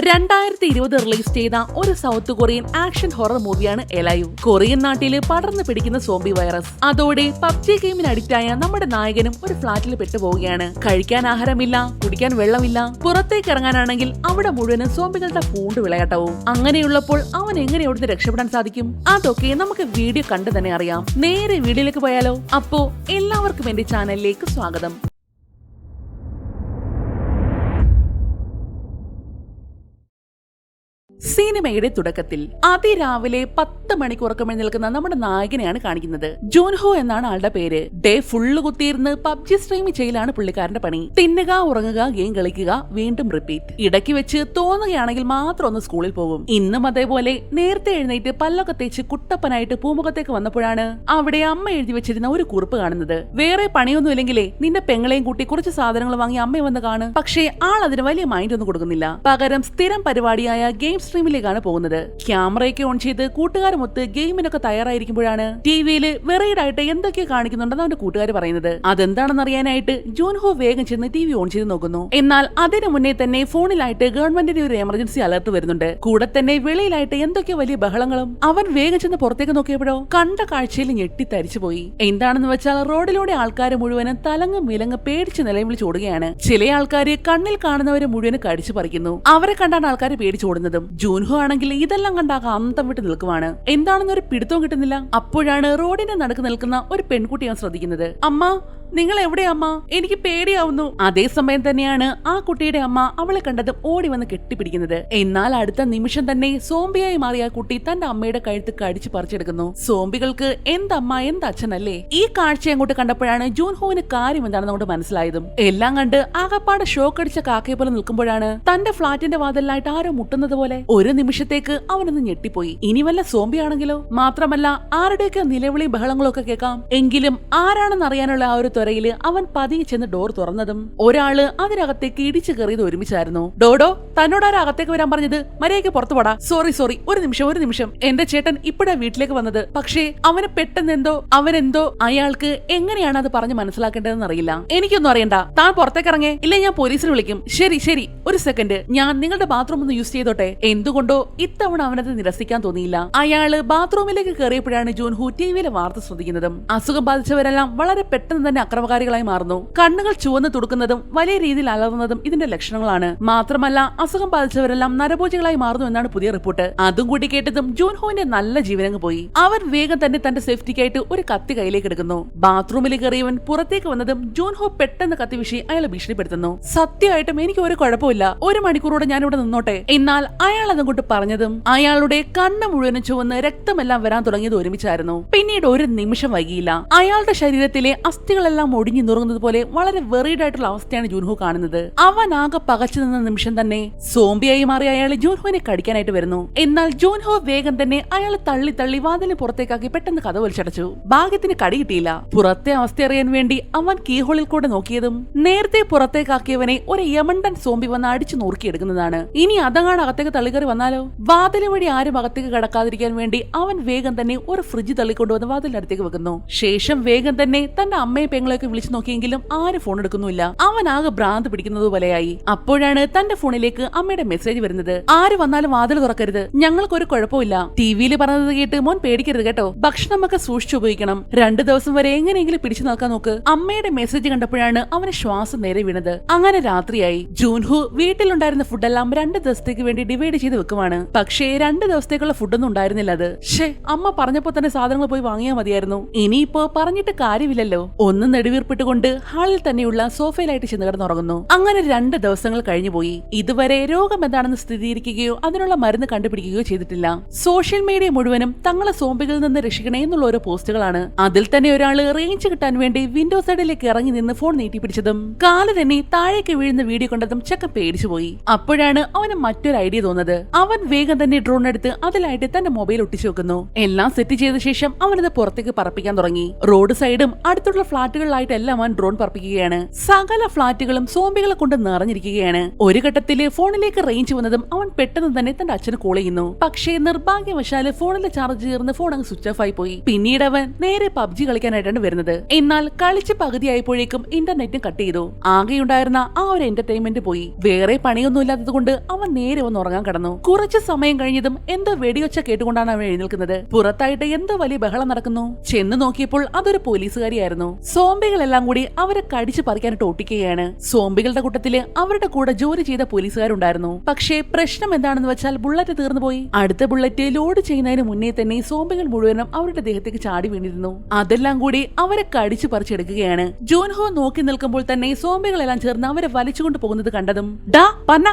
2020 release ചെയ്ത ഒരു south Korean action horror മൂവിയാണ് എലൈവ്. കൊറിയൻ നാട്ടില് പടർന്നു പിടിക്കുന്ന സോംബി വൈറസ്. അതോടെ പബ്ജി ഗെയിമിന് അഡിക്റ്റായ നമ്മുടെ നായകനും ഒരു ഫ്ളാറ്റിൽ പെട്ടുപോവുകയാണ്. കഴിക്കാൻ ആഹാരമില്ല, കുടിക്കാൻ വെള്ളമില്ല, പുറത്തേക്ക് ഇറങ്ങാനാണെങ്കിൽ അവിടെ മുഴുവനും സോംബികളുടെ പൂണ്ട് വിളയാട്ടവും. അങ്ങനെയുള്ളപ്പോൾ അവൻ എങ്ങനെ ഇവിടുന്ന് രക്ഷപ്പെടാൻ സാധിക്കും? അതൊക്കെ നമുക്ക് വീഡിയോ കണ്ടു തന്നെ അറിയാം. നേരെ വീഡിയോയിലേക്ക് പോയാലോ? അപ്പോ എല്ലാവർക്കും എന്റെ ചാനലിലേക്ക് സ്വാഗതം. സിനിമയുടെ തുടക്കത്തിൽ അതിരാവിലെ 10 മണിക്ക് ഉറക്കമിൽ നിൽക്കുന്ന നമ്മുടെ നായകനെയാണ് കാണിക്കുന്നത്. ജൂൻഹോ എന്നാണ് ആളുടെ പേര്. ഡേ ഫുള്ള് കുത്തിയിരുന്ന് പബ്ജി സ്ട്രീം ചെയ്യലാണ് പുള്ളിക്കാരന്റെ പണി. തിന്നുക, ഉറങ്ങുക, ഗെയിം കളിക്കുക, വീണ്ടും റിപ്പീറ്റ്. ഇടയ്ക്ക് വെച്ച് തോന്നുകയാണെങ്കിൽ മാത്രം ഒന്ന് സ്കൂളിൽ പോകും. ഇന്നും അതേപോലെ നേരത്തെ എഴുന്നേറ്റ് പല്ലൊക്കെ തേച്ച് കുട്ടപ്പനായിട്ട് പൂമുഖത്തേക്ക് വന്നപ്പോഴാണ് അവിടെ അമ്മ എഴുതി വെച്ചിരുന്ന ഒരു കുറിപ്പ് കാണുന്നത്. വേറെ പണിയൊന്നും ഇല്ലെങ്കിലേ നിന്റെ പെങ്ങളെയും കൂട്ടി കുറച്ച് സാധനങ്ങൾ വാങ്ങി അമ്മയെ വന്ന് കാണും. പക്ഷേ ആൾ അതിന് വലിയ മൈൻഡ് ഒന്നും കൊടുക്കുന്നില്ല. പകരം സ്ഥിരം പരിപാടിയായ ഗെയിം സ്ട്രീമിലേക്കാണ് പോകുന്നത്. ക്യാമറയൊക്കെ ഓൺ ചെയ്ത് കൂട്ടുകാരുമൊത്ത് ഗെയിമിനൊക്കെ തയ്യാറായിരിക്കുമ്പോഴാണ് ടിവിയിൽ വെറൈഡായിട്ട് എന്തൊക്കെയോ കാണിക്കുന്നുണ്ടെന്ന് അവന്റെ കൂട്ടുകാർ പറയുന്നത്. അതെന്താണെന്ന് അറിയാനായിട്ട് ജൂൻഹോ വേഗം ചെന്ന് ടി വി ഓൺ ചെയ്ത് നോക്കുന്നു. എന്നാൽ അതിനു മുന്നേ തന്നെ ഫോണിലായിട്ട് ഗവൺമെന്റിന്റെ ഒരു എമർജൻസി അലർട്ട് വരുന്നുണ്ട്. കൂടെ തന്നെ വെളിയിലായിട്ട് എന്തൊക്കെയോ വലിയ ബഹളങ്ങളും. അവൻ വേഗം ചെന്ന് പുറത്തേക്ക് നോക്കിയപ്പോഴോ കണ്ട കാഴ്ചയിൽ ഞെട്ടിത്തരിച്ചു പോയി. എന്താണെന്ന് വെച്ചാൽ റോഡിലൂടെ ആൾക്കാർ മുഴുവനും തലങ്ങും വിലങ്ങ് പേടിച്ച് നിലവിളിച്ചോടുകയാണ്. ചില ആൾക്കാര് കണ്ണിൽ കാണുന്നവരെ മുഴുവനും കടിച്ചു പറിക്കുന്നു. അവരെ കണ്ടാണ് ആൾക്കാർ പേടിച്ചോടുന്നതും. ജൂൻഹോ ആണെങ്കിൽ ഇതെല്ലാം കണ്ടാക അന്തം വിട്ട് നിൽക്കുവാണ്. എന്താണെന്നൊരു പിടുത്തവും കിട്ടുന്നില്ല. അപ്പോഴാണ് റോഡിന്റെ നടുക്ക് നിൽക്കുന്ന ഒരു പെൺകുട്ടി ഞാൻ ശ്രദ്ധിക്കുന്നത്. അമ്മ, നിങ്ങൾ എവിടെയാ അമ്മ? എനിക്ക് പേടിയാവുന്നു. അതേസമയം തന്നെയാണ് ആ കുട്ടിയുടെ അമ്മ അവളെ കണ്ടതും ഓടി വന്ന് കെട്ടിപ്പിടിക്കുന്നത്. എന്നാൽ അടുത്ത നിമിഷം തന്നെ സോംബിയായി മാറിയ കുട്ടി തന്റെ അമ്മയുടെ കഴുത്ത് കടിച്ചു പറിച്ചെടുക്കുന്നു. സോംബികൾക്ക് എന്തമ്മ എന്തച്ഛനല്ലേ? ഈ കാഴ്ച അങ്ങോട്ട് കണ്ടപ്പോഴാണ് ജൂൻഹോവിന് കാര്യം എന്താണെന്ന് കൊണ്ട് മനസ്സിലായതും. എല്ലാം കണ്ട് ആകപ്പാടെ ഷോക്ക് അടിച്ച കാക്കയെ പോലെ നിൽക്കുമ്പോഴാണ് തന്റെ ഫ്ളാറ്റിന്റെ വാതിലായിട്ട് ആരോ മുട്ടുന്നത് പോലെ. ഒരു നിമിഷത്തേക്ക് അവനൊന്ന് ഞെട്ടിപ്പോയി. ഇനി വല്ല സോംബി ആണെങ്കിലോ? മാത്രമല്ല ആരുടെയൊക്കെ നിലവിളിയും ബഹളങ്ങളും ഒക്കെ കേൾക്കാം. എങ്കിലും ആരാണെന്ന് അറിയാനുള്ള ആ ഒരു ത്വരയില് അവൻ പതിയെ ചെന്ന് ഡോർ തുറന്നതും ഒരാള് അതിനകത്തേക്ക് ഇടിച്ചു കയറിയത് ഒരുമിച്ചായിരുന്നു. ഡോഡോ, തന്നോട് ആരാ അകത്തേക്ക് വരാൻ പറഞ്ഞത്? മര്യാദയ്ക്ക് പുറത്തു പോടാ. സോറി, ഒരു നിമിഷം. എന്റെ ചേട്ടൻ ഇപ്പോഴാ വീട്ടിലേക്ക് വന്നത്. പക്ഷേ അവന് പെട്ടെന്ന് അവനെന്തോ അയാൾക്ക് എങ്ങനെയാണ് അത് പറഞ്ഞ് മനസ്സിലാക്കേണ്ടതെന്ന് അറിയില്ല. എനിക്കൊന്നും അറിയണ്ട. താൻ പുറത്തേക്ക് ഇറങ്ങേ, ഇല്ല ഞാൻ പോലീസിനെ വിളിക്കും. ശരി, ഒരു സെക്കൻഡ്, ഞാൻ നിങ്ങളുടെ ബാത്റൂം ഒന്ന് യൂസ് ചെയ്തോട്ടെ. എന്തുകൊണ്ടോ ഇത്തവണ അവനത് നിരസിക്കാൻ തോന്നിയില്ല. അയാള് ബാത്റൂമിലേക്ക് കയറിയപ്പോഴാണ് ജൂൻഹോ ടിവിയിലെ വാർത്ത ശ്രദ്ധിക്കുന്നതും. അസുഖം ബാധിച്ചവരെല്ലാം വളരെ പെട്ടെന്ന് തന്നെ അക്രമകാരികളായി മാറുന്നു. കണ്ണുകൾ ചുവന്ന് തുടുക്കുന്നതും വലിയ രീതിയിൽ അലറുന്നതും ഇതിന്റെ ലക്ഷണങ്ങളാണ്. മാത്രമല്ല അസുഖം ബാധിച്ചവരെല്ലാം നരഭോജികളായി മാറുന്നു എന്നാണ് പുതിയ റിപ്പോർട്ട്. അതും കൂടി കേട്ടതും ജൂൻഹോന്റെ നല്ല ജീവനങ്ങ് പോയി. അവൻ വേഗം തന്നെ തന്റെ സേഫ്റ്റിക്കായിട്ട് ഒരു കത്തി കയ്യിലേക്ക് എടുക്കുന്നു. ബാത്റൂമിൽ കയറിയവൻ പുറത്തേക്ക് വന്നതും ജൂൻഹോ പെട്ടെന്ന് കത്തി വീശി അയാളെ ഭീഷണിപ്പെടുത്തുന്നു. സത്യമായിട്ടും എനിക്ക് ഒരു കുഴപ്പമില്ല, 1 മണിക്കൂറോടെ ഞാൻ ഇവിടെ നിന്നോട്ടെ. എന്നാൽ അയാൾ അതുകൊണ്ട് പറഞ്ഞതും അയാളുടെ കണ്ണ് മുഴുവനും ചുവന്ന് രക്തമെല്ലാം വരാൻ തുടങ്ങിയത് ഒരുമിച്ചായിരുന്നു. പിന്നീട് ഒരു നിമിഷം വൈകിയില്ല. അയാളുടെ ശരീരത്തിലെ അസ്ഥികളെല്ലാം ഒടിഞ്ഞു നുറുങ്ങുന്നത് പോലെ വളരെ വെറീഡ് ആയിട്ടുള്ള അവസ്ഥയാണ് ജൂൻഹോ കാണുന്നത്. അവൻ ആകെ പകച്ചു നിന്ന നിമിഷം തന്നെ സോംബിയായി മാറി അയാൾ ജൂൻഹോനെ കടിക്കാനായിട്ട് വരുന്നു. എന്നാൽ ജൂൻഹോ വേഗം തന്നെ അയാളെ തള്ളി വാതിലിന് പുറത്തേക്കാക്കി പെട്ടെന്ന് കഥ വലിച്ചടച്ചു. ഭാഗ്യത്തിന് കടി കിട്ടിയില്ല. പുറത്തെ അവസ്ഥ അറിയാൻ വേണ്ടി അവൻ കീഹോളിൽ കൂടെ നോക്കിയതും നേരത്തെ പുറത്തേക്കാക്കിയവനെ ഒരു യമണ്ടൻ സോംബി വന്ന് അടിച്ചു നോക്കിയെടുക്കുന്നതാണ്. ഇനി അതങ്ങാണ് അകത്തേക്ക് തള്ളിക്കറി വന്നാലോ? വാതില് വഴി ആരും അകത്തേക്ക് കടക്കാതിരിക്കാൻ വേണ്ടി അവൻ വേഗം തന്നെ ഒരു ഫ്രിഡ്ജ് തള്ളിക്കൊണ്ടുവന്ന് വാതിലിന്റെ അടുത്തേക്ക് വെക്കുന്നു. ശേഷം വേഗം തന്നെ തന്റെ അമ്മയെ പെങ്ങളെയൊക്കെ വിളിച്ചു നോക്കിയെങ്കിലും ആരും ഫോൺ എടുക്കുന്നില്ല. അവൻ ആകെ ഭ്രാന്ത് പിടിക്കുന്നത് പോലെയായി. അപ്പോഴാണ് തന്റെ ഫോണിലേക്ക് അമ്മയുടെ മെസ്സേജ് വരുന്നത്. ആര് വന്നാലും വാതിൽ തുറക്കരുത്, ഞങ്ങൾക്കൊരു കുഴപ്പമില്ല. ടിവിയിൽ പറഞ്ഞത് കേട്ട് മോൻ പേടിക്കരുത് കേട്ടോ. ഭക്ഷണമൊക്കെ സൂക്ഷിച്ചു ഉപയോഗിക്കണം. 2 ദിവസം വരെ എങ്ങനെയെങ്കിലും പിടിച്ചു നിൽക്കാൻ നോക്ക്. അമ്മയുടെ മെസ്സേജ് കണ്ടപ്പോഴാണ് അവന് ശ്വാസം നേരെ വീണത്. അങ്ങനെ രാത്രിയായി. ജൂൻഹോ വീട്ടിലുണ്ടായിരുന്ന ഫുഡെല്ലാം 2 ദിവസത്തേക്ക് വേണ്ടി ഡിവൈഡ് ചെയ്ത് വെക്കുവാണ്. പക്ഷേ 2 ദിവസത്തേക്കുള്ള ഫുഡൊന്നും ഉണ്ടായിരുന്നില്ല. അത് അമ്മ പറഞ്ഞപ്പോ തന്നെ സാധനങ്ങൾ പോയി വാങ്ങിയാൽ മതിയായിരുന്നു. ഇനിയിപ്പോ പറഞ്ഞിട്ട് കാര്യമില്ലല്ലോ. ഒന്ന് നെടുവീർപ്പിട്ടുകൊണ്ട് ഹാളിൽ തന്നെയുള്ള സോഫയിലായിട്ട് ചെന്ന് കിടന്നുറങ്ങുന്നു. അങ്ങനെ 2 ദിവസങ്ങൾ കഴിഞ്ഞുപോയി. ഇതുവരെ രോഗം എന്താണെന്ന് സ്ഥിരീകരിക്കുകയോ അതിനുള്ള മരുന്ന് കണ്ടുപിടിക്കുകയോ ചെയ്തിട്ടില്ല. സോഷ്യൽ മീഡിയ മുഴുവനും തങ്ങളെ സോംബികളിൽ നിന്ന് രക്ഷിക്കണേ എന്നുള്ള ഓരോ പോസ്റ്റുകളാണ്. അതിൽ തന്നെ ഒരാള് റേഞ്ച് കിട്ടാൻ വേണ്ടി വിൻഡോ സൈഡിലേക്ക് ഇറങ്ങി നിന്ന് ഫോൺ നീട്ടിപ്പിടിച്ചതും കാല് തന്നെ താഴേക്ക് വീഴുന്ന വീഡിയോ കണ്ടതും ചെക്കൻ പേടിച്ചുപോയി. അപ്പോഴാണ് അവന് മറ്റൊരു ഐഡിയ തോന്നുന്നത്. അവൻ വേഗം തന്നെ ഡ്രോൺ എടുത്ത് അതിലായിട്ട് തന്റെ മൊബൈൽ ഒട്ടിച്ചു വെക്കുന്നു. എല്ലാം സെറ്റ് ചെയ്ത ശേഷം അവനത് പുറത്തേക്ക് പറപ്പിക്കാൻ തുടങ്ങി. റോഡ് സൈഡും അടുത്തുള്ള ഫ്ളാറ്റുകൾ ഫ്ലാറ്റുകളിലായിട്ടെല്ലാം അവൻ ഡ്രോൺ പറപ്പിക്കുകയാണ്. സകല ഫ്ലാറ്റുകളും സോംബികളെ കൊണ്ട് നിറഞ്ഞിരിക്കുകയാണ്. ഒരു ഘട്ടത്തില് ഫോണിലേക്ക് റേഞ്ച് വന്നതും അവൻ പെട്ടെന്ന് തന്നെ തന്റെ അച്ഛന് കോൾ ചെയ്യുന്നു. പക്ഷേ നിർഭാഗ്യവശാല് ഫോണിലെ ചാർജ് ചേർന്ന് ഫോൺ അങ്ങ് സ്വിച്ച് ഓഫ് ആയി പോയി. പിന്നീട് അവൻ നേരെ പബ്ജി കളിക്കാനായിട്ടാണ് വരുന്നത്. എന്നാൽ കളിച്ച് പകുതിയായപ്പോഴേക്കും ഇന്റർനെറ്റും കട്ട് ചെയ്തു. ആകെയുണ്ടായിരുന്ന ആ ഒരു എന്റർടൈൻമെന്റ് പോയി. വേറെ പണിയൊന്നും ഇല്ലാത്തത് കൊണ്ട് അവൻ നേരെ വന്ന് ഉറങ്ങാൻ കടന്നു. കുറച്ച് സമയം കഴിഞ്ഞതും എന്തോ വെടിയൊച്ച കേട്ടുകൊണ്ടാണ് അവൻ എഴുന്നേൽക്കുന്നത്. പുറത്തായിട്ട് എന്തോ വലിയ ബഹളം നടക്കുന്നു. ചെന്ന് നോക്കിയപ്പോൾ അതൊരു പോലീസുകാരിയായിരുന്നു. സോംബികളെല്ലാം കൂടി അവരെ കടിച്ചു പറിക്കാനായിട്ട് ഒട്ടിക്കുകയാണ്. സോംബികളുടെ കൂട്ടത്തില് അവരുടെ കൂടെ ജോലി ചെയ്ത പോലീസുകാരുണ്ടായിരുന്നു. പക്ഷേ പ്രശ്നം എന്താണെന്ന് വെച്ചാൽ ബുള്ളറ്റ് തീർന്നു പോയി. അടുത്ത ബുള്ളറ്റ് ലോഡ് ചെയ്യുന്നതിന് മുന്നേ തന്നെ സോംബികൾ മുഴുവനും അവരുടെ ദേഹത്തേക്ക് ചാടി വീണിരുന്നു. അതെല്ലാം കൂടി അവരെ കടിച്ചു പറിച്ചെടുക്കുകയാണ്. ജോൻഹോ നോക്കി നിൽക്കുമ്പോൾ തന്നെ സോംബികളെല്ലാം ചേർന്ന് അവരെ വലിച്ചുകൊണ്ട് പോകുന്നത് കണ്ടതും ഡാ പന്ന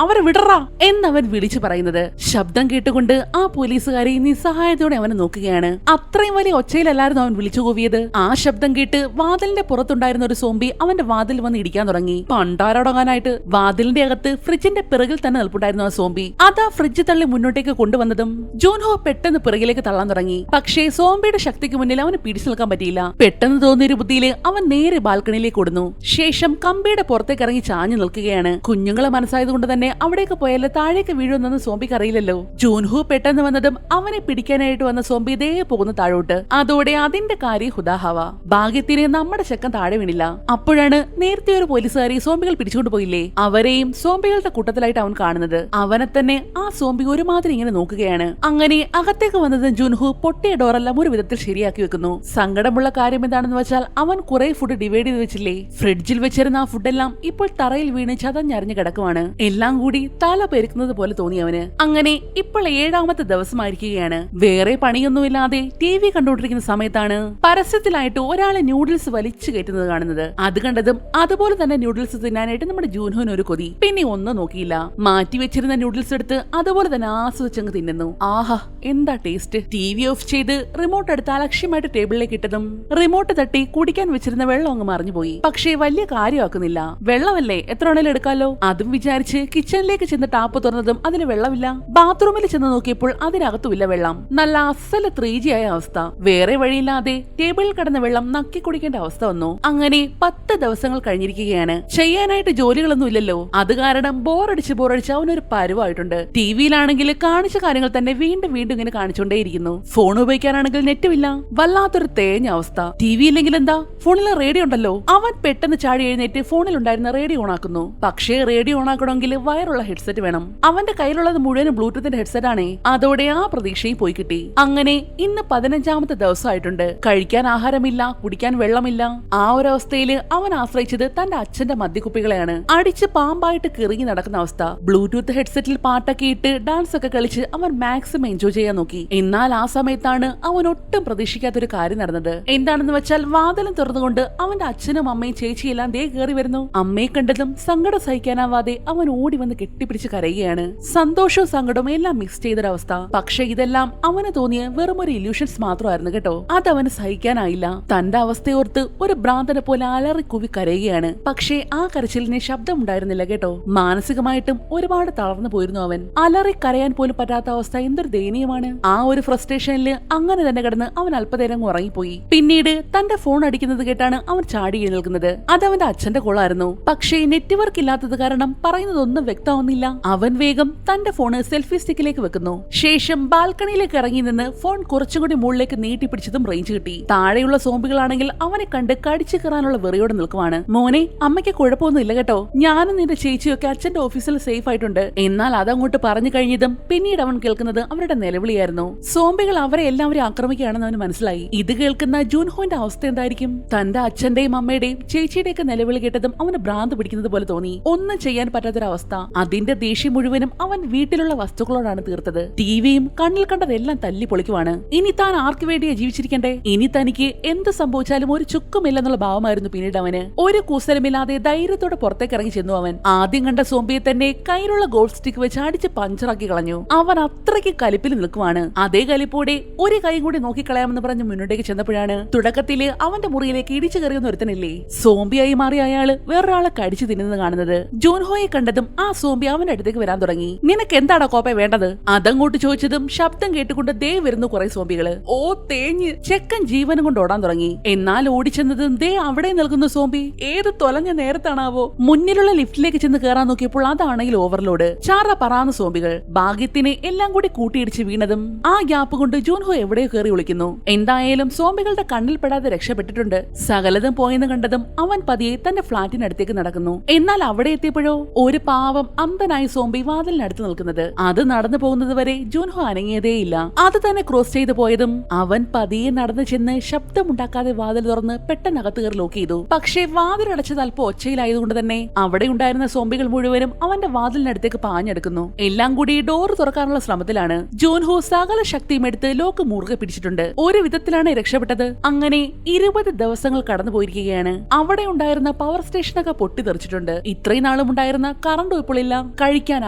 അവരെ വിടറാ എന്നവൻ വിളിച്ചു പറയുന്നത്. ശബ്ദം കേട്ടുകൊണ്ട് ആ പോലീസുകാരി നിസ്സഹായതയോടെ അവനെ നോക്കുകയാണ്. അത്രയും വലിയ ഒച്ചയിലല്ലായിരുന്നു അവൻ വിളിച്ചു കൂവിയത്. ആ ശബ്ദം കേട്ട് വാതിലിന്റെ പുറത്തുണ്ടായിരുന്ന ഒരു സോംബി അവന്റെ വാതിൽ വന്ന് ഇടിക്കാൻ തുടങ്ങി. പണ്ടാരോടങ്ങാനായിട്ട് വാതിലിന്റെ അകത്ത് ഫ്രിഡ്ജിന്റെ പിറകിൽ തന്നെ നിൽപ്പുണ്ടായിരുന്നു ആ സോംബി. അതാ ഫ്രിഡ്ജ് തള്ളി മുന്നോട്ടേക്ക് കൊണ്ടുവന്നതും ജോൻഹോ പെട്ടെന്ന് പിറകിലേക്ക് തള്ളാൻ തുടങ്ങി. പക്ഷേ സോംബിയുടെ ശക്തിക്ക് മുന്നിൽ അവന് പിടിച്ചു നിൽക്കാൻ പറ്റിയില്ല. പെട്ടെന്ന് തോന്നിയൊരു ബുദ്ധിയില് അവൻ നേരെ ബാൽക്കണിയിലേക്ക് ഓടുന്നു. ശേഷം കമ്പിയുടെ പുറത്തേക്ക് ഇറങ്ങി ചാഞ്ഞു നിൽക്കുകയാണ്. കുഞ്ഞുങ്ങളെ മനസ്സായതുകൊണ്ട് തന്നെ അവിടേക്ക് പോയാൽ താഴേക്ക് വീഴുമെന്ന് സോംബിക്ക് അറിയില്ലല്ലോ. ജോൻഹു പെട്ടെന്ന് വന്നതും അവനെ പിടിക്കാനായിട്ട് വന്ന സോംബി ഇതേ പോകുന്ന താഴോട്ട്. അതോടെ അതിന്റെ കാര്യം ഹുദാഹവ. ഭാഗ്യത്തിന് നമ്മുടെ ചെക്കൻ താഴെ വീണില്ല. അപ്പോഴാണ് നേരത്തെ ഒരു പോലീസുകാരി സോംബികൾ പിടിച്ചുകൊണ്ട് പോയില്ലേ, അവരെയും സോംബികളുടെ കൂട്ടത്തിലായിട്ട് അവൻ കാണുന്നത്. അവനെ തന്നെ ആ സോംബി ഒരുമാതിരി ഇങ്ങനെ നോക്കുകയാണ്. അങ്ങനെ അകത്തേക്ക് വന്നത് ജുൻഹു പൊട്ടിയ ഡോറെല്ലാം ഒരു വിധത്തിൽ ശരിയാക്കി വെക്കുന്നു. സങ്കടമുള്ള കാര്യം എന്താണെന്ന് വെച്ചാൽ അവൻ കുറെ ഫുഡ് ഡിവൈഡ് ചെയ്ത് വെച്ചില്ലേ, ഫ്രിഡ്ജിൽ വെച്ചിരുന്ന ആ ഫുഡെല്ലാം ഇപ്പോൾ തറയിൽ വീണ് ചതഞ്ഞറിഞ്ഞ് കിടക്കുവാണ്. എല്ലാം കൂടി തല പെരുക്കുന്നത് പോലെ തോന്നി അവന്. അങ്ങനെ ഇപ്പോൾ 7ാമത്തെ ദിവസമായിരിക്കുകയാണ്. വേറെ പണിയൊന്നുമില്ലാതെ TV കണ്ടുകൊണ്ടിരിക്കുന്ന സമയത്താണ് പരസ്യത്തിലായിട്ട് ഒരാളെ ന്യൂഡിൽസ് വലിച്ചു കയറ്റുന്നത് കാണുന്നത്. അത് കണ്ടതും അതുപോലെ തന്നെ ന്യൂഡിൽസ് തിന്നാനായിട്ട് നമ്മുടെ ജൂൻഹോന് ഒരു കൊതി. പിന്നെ ഒന്നും നോക്കിയില്ല, മാറ്റി വെച്ചിരുന്ന ന്യൂഡിൽസ് എടുത്ത് അതുപോലെ തന്നെ ആസ്വദിച്ചങ്ങ് തിന്നുന്നു. ആഹാ എന്താ ടേസ്റ്റ്. TV ഓഫ് ചെയ്ത് റിമോട്ട് എടുത്ത് അലക്ഷ്യമായിട്ട് ടേബിളിലേക്ക് ഇട്ടതും റിമോട്ട് തട്ടി കുടിക്കാൻ വെച്ചിരുന്ന വെള്ളം അങ്ങ് മറിഞ്ഞുപോയി. പക്ഷേ വലിയ കാര്യമാക്കുന്നില്ല. വെള്ളമല്ലേ, എത്ര വേണേലും എടുക്കാലോ. അതും വിചാരിച്ച് കിച്ചണിലേക്ക് ചെന്ന് ടാപ്പ് തുറന്നതും അതിൽ വെള്ളമില്ല. ബാത്റൂമിൽ ചെന്ന് നോക്കിയപ്പോൾ അതിനകത്തുമില്ല വെള്ളം. നല്ല അസല 3G ആയ അവസ്ഥ. വേറെ വഴിയില്ലാതെ ടേബിളിൽ കിടന്ന വെള്ളം നക്കി കുടിക്കേണ്ട അവസ്ഥ വന്നു. അങ്ങനെ 10 ദിവസങ്ങൾ കഴിഞ്ഞിരിക്കുകയാണ്. ചെയ്യാനായിട്ട് ജോലികളൊന്നും ഇല്ലല്ലോ. അത് കാരണം ബോറടിച്ച് അവനൊരു പരുവായിട്ടുണ്ട്. TVയിലാണെങ്കിൽ കാണിച്ച കാര്യങ്ങൾ തന്നെ വീണ്ടും ഇങ്ങനെ കാണിച്ചുകൊണ്ടേയിരിക്കുന്നു. ഫോൺ ഉപയോഗിക്കാനാണെങ്കിൽ നെറ്റുമില്ല. വല്ലാത്തൊരു തേഞ്ഞ അവസ്ഥ. TV ഇല്ലെങ്കിൽ എന്താ, ഫോണിലെ റേഡിയോ ഉണ്ടല്ലോ. അവൻ പെട്ടെന്ന് ചാടി എഴുന്നേറ്റ് ഫോണിൽ ഉണ്ടായിരുന്ന റേഡിയോ ഓണാക്കുന്നു. പക്ഷേ റേഡിയോ ഓണാക്കണമെങ്കിൽ വയറുള്ള ഹെഡ്സെറ്റ് വേണം. അവന്റെ കയ്യിലുള്ളത് മുഴുവനും ബ്ലൂടൂത്തിന്റെ ഹെഡ്സെറ്റ് ആണേ. അതോടെ ആ പ്രതീക്ഷയും പോയി കിട്ടി. അങ്ങനെ ഇന്ന് 15ാമത്തെ ദിവസമായിട്ടുണ്ട്. കഴിക്കാൻ ആഹാരമില്ല, കുടിക്കാൻ വെള്ളമില്ല. ആ ഒരു അവസ്ഥയിൽ അവൻ ആശ്രയിച്ചത് തന്റെ അച്ഛന്റെ മദ്യക്കുപ്പികളെയാണ്. അടിച്ച് പാമ്പായിട്ട് കിറങ്ങി നടക്കുന്ന അവസ്ഥ. ബ്ലൂടൂത്ത് ഹെഡ്സെറ്റിൽ പാട്ടൊക്കെ ഇട്ട് ഡാൻസ് ഒക്കെ കളിച്ച് അവൻ മാക്സിമം എൻജോയ് ചെയ്യാൻ നോക്കി. എന്നാൽ ആ സമയത്താണ് അവൻ ഒട്ടും പ്രതീക്ഷിക്കാത്തൊരു കാര്യം നടന്നത്. എന്താണെന്ന് വെച്ചാൽ വാതിലും തുറന്നുകൊണ്ട് അവന്റെ അച്ഛനും അമ്മയും ചേച്ചിയെല്ലാം ദേ കയറി വരുന്നു. അമ്മയെ കണ്ടതും സങ്കടം സഹിക്കാനാവാതെ അവൻ ഓടി വന്ന് കെട്ടിപ്പിടിച്ച് കരയുകയാണ്. സന്തോഷവും സങ്കടവും എല്ലാം മിക്സ് ചെയ്തൊരവസ്ഥ. പക്ഷെ ഇതെല്ലാം അവന് തോന്നിയ വെറും ഒരു ഇല്യൂഷൻസ് മാത്രമായിരുന്നു കേട്ടോ. അതവന് സഹിക്കാനായില്ല. തന്റെ അവസ്ഥയോർത്ത് ഒരു ഭ്രാന്തനെ പോലെ അലറിക്കുവി കരയുകയാണ്. പക്ഷേ ആ കരച്ചിലിന് ശബ്ദം ഉണ്ടായിരുന്നില്ല കേട്ടോ. മാനസികമായിട്ടും ഒരുപാട് തളർന്നു പോയിരുന്നു അവൻ. അലറി കരയാൻ പോലും പറ്റാത്ത അവസ്ഥ എന്തൊരു ദയനീയമാണ്. ആ ഒരു ഫ്രസ്ട്രേഷനില് അങ്ങനെ തന്നെ കിടന്ന് അവൻ അല്പനേരം ഉറങ്ങിപ്പോയി. പിന്നീട് തന്റെ ഫോൺ അടിക്കുന്നത് കേട്ടാണ് അവൻ ചാടി എഴുന്നേൽക്കുന്നത്. അത് അവന്റെ അച്ഛന്റെ കോളായിരുന്നു. പക്ഷേ നെറ്റ്വർക്ക് ഇല്ലാത്തത് കാരണം പറയുന്നതൊന്നും വ്യക്തമാവുന്നില്ല. അവൻ വേഗം തന്റെ ഫോണ് സെൽഫി സ്റ്റിക്കിലേക്ക് വെക്കുന്നു. ശേഷം ബാൽക്കണിയിലേക്ക് ഇറങ്ങി നിന്ന് ഫോൺ കുറച്ചുകൂടി മുകളിലേക്ക് നീട്ടിപ്പിടിച്ചതും റേഞ്ച് കിട്ടി. താഴെയുള്ള സോംബികളാണെങ്കിൽ അവനെ കണ്ട് കടിച്ചു കയറാനുള്ള വെറിയോടെ നിൽക്കുവാണ്. മോനെ, അമ്മയ്ക്ക് കുഴപ്പമൊന്നും ഇല്ല കേട്ടോ. ഞാനും നിന്റെ ചേച്ചിയൊക്കെ അച്ഛന്റെ ഓഫീസിൽ സേഫ് ആയിട്ടുണ്ട്. എന്നാൽ അതങ്ങോട്ട് പറഞ്ഞു കഴിഞ്ഞതും പിന്നീട് അവൻ കേൾക്കുന്നത് അവരുടെ നിലവിളിയായിരുന്നു. സോംബികൾ അവരെ എല്ലാവരും ആക്രമിക്കുകയാണെന്ന് അവന് മനസ്സിലായി. ഇത് കേൾക്കുന്ന ജൂൻഹോന്റെ അവസ്ഥ എന്തായിരിക്കും? തന്റെ അച്ഛന്റെയും അമ്മയുടെയും ചേച്ചിയുടെയൊക്കെ നിലവിളി കേട്ടതും അവന് ഭ്രാന്ത് പിടിക്കുന്നത് പോലെ തോന്നി. ഒന്നും ചെയ്യാൻ പറ്റാത്തൊരവസ്ഥ. അതിന്റെ ദേഷ്യം മുഴുവനും അവൻ വീട്ടിലുള്ള വസ്തുക്കളോടാണ് തീർത്തത്. TVയും കണ്ണിൽ കണ്ടതെല്ലാം തല്ലി പൊളിക്കുവാണ്. ഇനി താൻ ആർക്ക് വേണ്ടിയാ ജീവിച്ചിരിക്കണ്ടേ? ഇനി തനിക്ക് എന്ത് സംഭവിച്ചാലും ഒരു ചുക്കുമില്ലെന്നുള്ള ഭാവമായിരുന്നു പിന്നീട് അവന്. ഒരു കൂസലമില്ലാതെ ധൈര്യത്തോടെ പുറത്തേക്ക് ഇറങ്ങി ചെന്നു അവൻ. ആദ്യം കണ്ട സോംബിയെ തന്നെ കയ്യിലുള്ള ഗോൾഡ് സ്റ്റിക്ക് വെച്ച് അടിച്ച് പഞ്ചറാക്കി കളഞ്ഞു. അവൻ അത്രയ്ക്ക് കലിപ്പിൽ നിൽക്കുവാണ്. അതേ കലിപ്പോടെ ഒരു കൈ കൂടി നോക്കിക്കളയാമെന്ന് പറഞ്ഞ് മുന്നോട്ടേക്ക് ചെന്നപ്പോഴാണ് തുടക്കത്തില് അവന്റെ മുറിയിലേക്ക് ഇടിച്ചു കയറിയെന്ന് ഒരുത്തനില്ലേ, സോംബിയായി മാറിയ അയാള് വേറൊരാളെ കടിച്ചു തിന്നുന്നത് കാണുന്നത്. ജൂൻഹോയെ കണ്ടതും ആ സോംബി അവന്റെ അടുത്തേക്ക് വരാൻ തുടങ്ങി. നിനക്ക് എന്താടാ കോപ്പ വേണ്ടത്? അതങ്ങോട്ട് ചോദിച്ചതും ശബ്ദം കേട്ടുകൊണ്ട് ദേ വരുന്നു കുറെ സോംബികള്. ഓ തേഞ്ഞ് ചെക്കൻ ജീവനും കൊണ്ട് ഓടാൻ തുടങ്ങി. എന്നാൽ ഓടിച്ചെന്നതും ദേ അവിടെ നിൽക്കുന്ന സോംബി ഏത് തൊലഞ്ഞ നേരത്താണാവോ മുന്നിലുള്ള ലിഫ്റ്റിലേക്ക് ചെന്ന് കയറാൻ നോക്കിയപ്പോൾ അതാണെങ്കിൽ ഓവർലോഡ്. ചാറ പറാന്ന് സോംബികൾ. ഭാഗ്യത്തിന് എല്ലാം കൂടി കൂട്ടിയിടിച്ച് വീണതും ആ ഗ്യാപ്പ് കൊണ്ട് ജൂൻഹോ എവിടെയോ കയറി വിളിക്കുന്നു. എന്തായാലും സോംബികളുടെ കണ്ണിൽ പെടാതെ രക്ഷപ്പെട്ടിട്ടുണ്ട്. സകലതും പോയെന്ന് കണ്ടതും അവൻ പതിയെ തന്റെ ഫ്ളാറ്റിനടുത്തേക്ക് നടക്കുന്നു. എന്നാൽ അവിടെ എത്തിയപ്പോഴോ ഒരു പാവം അന്ധനായ സോംബി വാതിലിനടുത്ത് നിൽക്കുന്നത്. അത് നടന്നു പോകുന്നത് വരെ ജൂൻഹോ അനങ്ങിയതേയില്ല. അത് തന്നെ ക്രോസ് ചെയ്തു പോയതും അവൻ പതിയെ നടന്നു ചെന്ന് ശബ്ദമുണ്ടാക്കാതെ വാതിൽ തുറന്ന് പെട്ടെന്നകത്ത് കയറി ലോക്ക് ചെയ്തു. പക്ഷേ വാതിലടച്ചത് അല്പം ഒച്ചയിലായതുകൊണ്ട് തന്നെ അവിടെ ഉണ്ടായിരുന്ന സോംബികൾ മുഴുവനും അവന്റെ വാതിലിനടുത്തേക്ക് പാഞ്ഞെടുക്കുന്നു. എല്ലാം കൂടി ഡോർ തുറക്കാനുള്ള ശ്രമത്തിലാണ്. ജൂൻഹോ സകല ശക്തിയും എടുത്ത് ലോക്ക് മുറുകെ പിടിച്ചിട്ടുണ്ട്. ഒരു വിധത്തിലാണ് രക്ഷപ്പെട്ടത്. അങ്ങനെ 20 ദിവസങ്ങൾ കടന്നു പോയിരിക്കുകയാണ്. അവിടെ ഉണ്ടായിരുന്ന പവർ സ്റ്റേഷനൊക്കെ പൊട്ടിത്തെറിച്ചിട്ടുണ്ട്. ഇത്രയും നാളും ഉണ്ടായിരുന്ന കറണ്ട് ഇപ്പോൾ ഇല്ല. കഴിക്കാൻ